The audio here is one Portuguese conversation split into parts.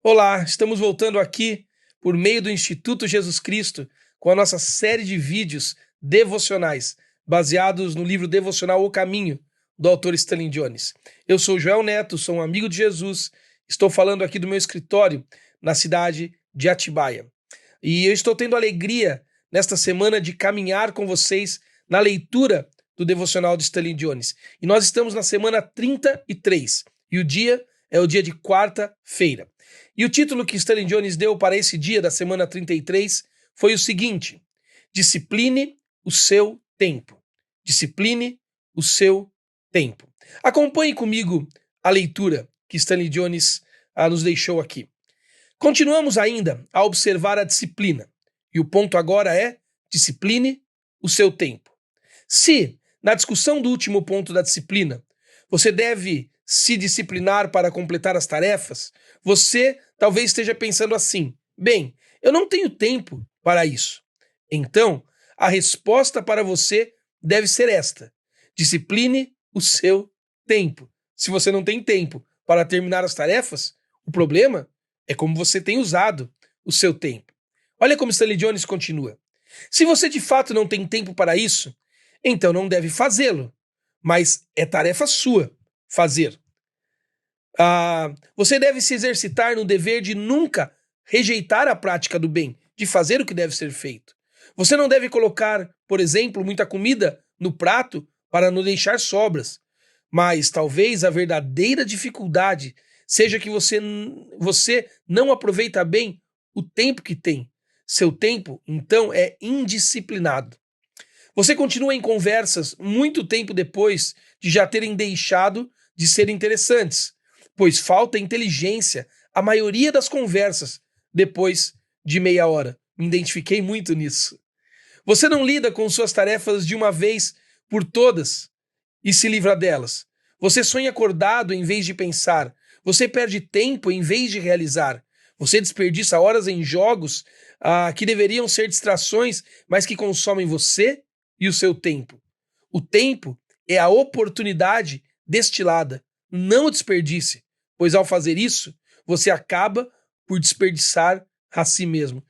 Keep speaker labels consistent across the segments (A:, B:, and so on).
A: Olá, estamos voltando aqui por meio do Instituto Jesus Cristo com a nossa série de vídeos devocionais baseados no livro devocional O Caminho, do autor Stanley Jones. Eu sou Joel Neto, sou um amigo de Jesus, estou falando aqui do meu escritório na cidade de Atibaia. E eu estou tendo a alegria nesta semana de caminhar com vocês na leitura do devocional de Stanley Jones. E nós estamos na semana 33 e o dia é o dia de quarta-feira. E o título que Stanley Jones deu para esse dia da semana 33 foi o seguinte: discipline o seu tempo. Discipline o seu tempo. Acompanhe comigo a leitura que Stanley Jones nos deixou aqui. Continuamos ainda a observar a disciplina. E o ponto agora é: discipline o seu tempo. Se, na discussão do último ponto da disciplina, você deve se disciplinar para completar as tarefas, você talvez esteja pensando assim: bem, eu não tenho tempo para isso. Então, a resposta para você deve ser esta: discipline o seu tempo. Se você não tem tempo para terminar as tarefas, o problema é como você tem usado o seu tempo. Olha como Stanley Jones continua. Se você de fato não tem tempo para isso, então não deve fazê-lo, mas é tarefa sua fazer. Você deve se exercitar no dever de nunca rejeitar a prática do bem, de fazer o que deve ser feito. Você não deve colocar, por exemplo, muita comida no prato para não deixar sobras, mas talvez a verdadeira dificuldade seja que você não aproveita bem o tempo que tem. Seu tempo, então, é indisciplinado. Você continua em conversas muito tempo depois de já terem deixado de ser interessantes, pois falta inteligência a maioria das conversas depois de meia hora. Me identifiquei muito nisso. Você não lida com suas tarefas de uma vez por todas e se livra delas. Você sonha acordado em vez de pensar. Você perde tempo em vez de realizar. Você desperdiça horas em jogos que deveriam ser distrações, mas que consomem você e o seu tempo. O tempo é a oportunidade destilada. Não o desperdice, pois ao fazer isso, você acaba por desperdiçar a si mesmo.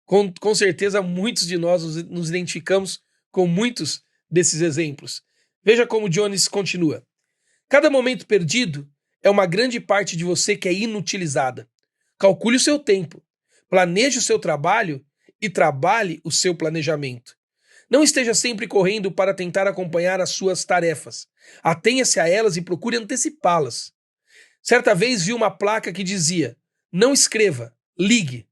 A: Com certeza, muitos de nós nos identificamos com muitos desses exemplos. Veja como Jones continua. Cada momento perdido é uma grande parte de você que é inutilizada. Calcule o seu tempo, planeje o seu trabalho e trabalhe o seu planejamento. Não esteja sempre correndo para tentar acompanhar as suas tarefas. Atenha-se a elas e procure antecipá-las. Certa vez vi uma placa que dizia: não escreva, ligue.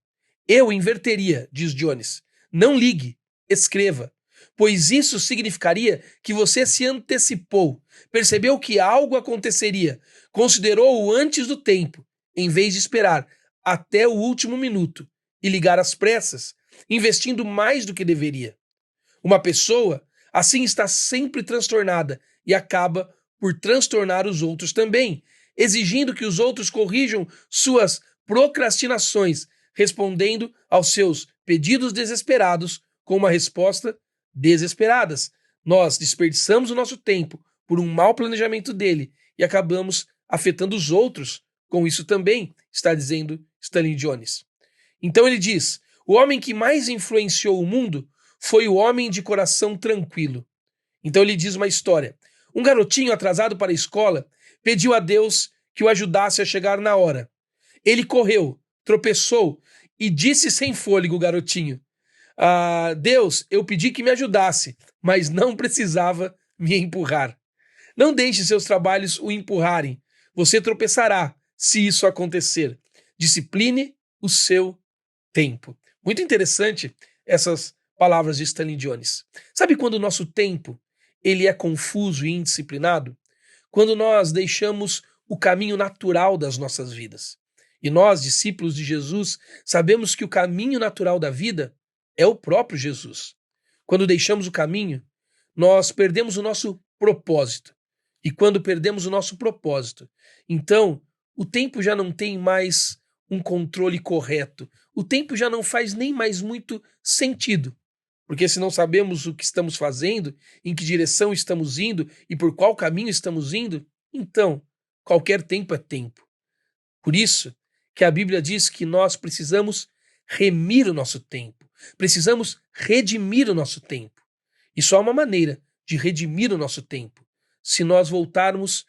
A: Eu inverteria, diz Jones. Não ligue, escreva. Pois isso significaria que você se antecipou, percebeu que algo aconteceria, considerou-o antes do tempo, em vez de esperar até o último minuto e ligar às pressas, investindo mais do que deveria. Uma pessoa assim está sempre transtornada e acaba por transtornar os outros também, exigindo que os outros corrijam suas procrastinações, respondendo aos seus pedidos desesperados com uma resposta desesperadas. Nós desperdiçamos o nosso tempo por um mau planejamento dele e acabamos afetando os outros com isso também, está dizendo Stanley Jones. Então ele diz: o homem que mais influenciou o mundo foi o homem de coração tranquilo. Então ele diz uma história. Um garotinho atrasado para a escola pediu a Deus que o ajudasse a chegar na hora. Ele correu, tropeçou e disse sem fôlego o garotinho: Deus, eu pedi que me ajudasse, mas não precisava me empurrar. Não deixe seus trabalhos o empurrarem. Você tropeçará se isso acontecer. Discipline o seu tempo. Muito interessante essas palavras de Stanley Jones. Sabe quando o nosso tempo ele é confuso e indisciplinado? Quando nós deixamos o caminho natural das nossas vidas. E nós, discípulos de Jesus, sabemos que o caminho natural da vida é o próprio Jesus. Quando deixamos o caminho, nós perdemos o nosso propósito. E quando perdemos o nosso propósito, então o tempo já não tem mais um controle correto. O tempo já não faz nem mais muito sentido. Porque se não sabemos o que estamos fazendo, em que direção estamos indo e por qual caminho estamos indo, então qualquer tempo é tempo. Por isso, que a Bíblia diz que nós precisamos remir o nosso tempo, precisamos redimir o nosso tempo. E só há uma maneira de redimir o nosso tempo, se nós voltarmos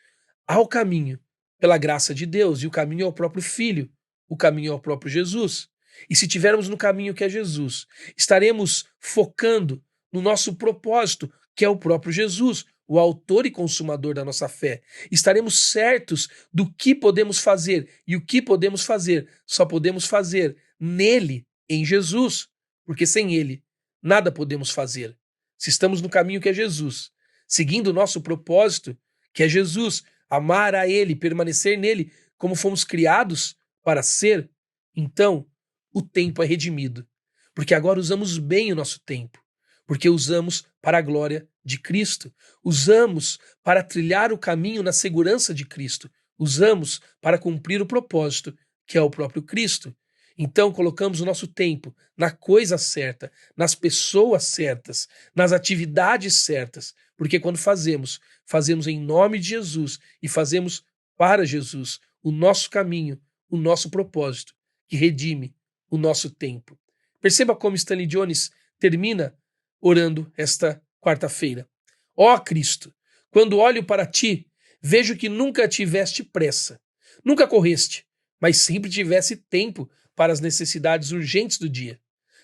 A: ao caminho pela graça de Deus, e o caminho é o próprio Filho, o caminho é o próprio Jesus. E se tivermos no caminho que é Jesus, estaremos focando no nosso propósito, que é o próprio Jesus, o autor e consumador da nossa fé. Estaremos certos do que podemos fazer, e o que podemos fazer só podemos fazer nele, em Jesus, porque sem ele nada podemos fazer. Se estamos no caminho que é Jesus, seguindo o nosso propósito, que é Jesus, amar a ele, permanecer nele, como fomos criados para ser, então o tempo é redimido, porque agora usamos bem o nosso tempo, porque usamos para a glória de Cristo, usamos para trilhar o caminho na segurança de Cristo, usamos para cumprir o propósito, que é o próprio Cristo. Então colocamos o nosso tempo na coisa certa, nas pessoas certas, nas atividades certas, porque quando fazemos, fazemos em nome de Jesus e fazemos para Jesus o nosso caminho, o nosso propósito, que redime o nosso tempo. Perceba como Stanley Jones termina orando esta quarta-feira. Ó Cristo, quando olho para ti, vejo que nunca tiveste pressa, nunca correste, mas sempre tivesse tempo para as necessidades urgentes do dia.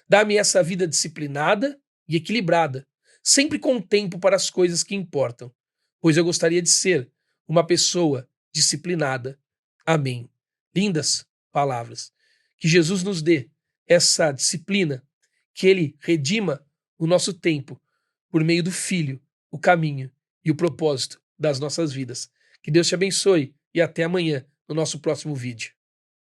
A: Dá-me essa vida disciplinada e equilibrada, sempre com tempo para as coisas que importam, pois eu gostaria de ser uma pessoa disciplinada. Amém. Lindas palavras. Que Jesus nos dê essa disciplina, que ele redima o nosso tempo por meio do Filho, o caminho e o propósito das nossas vidas. Que Deus te abençoe e até amanhã no nosso próximo vídeo.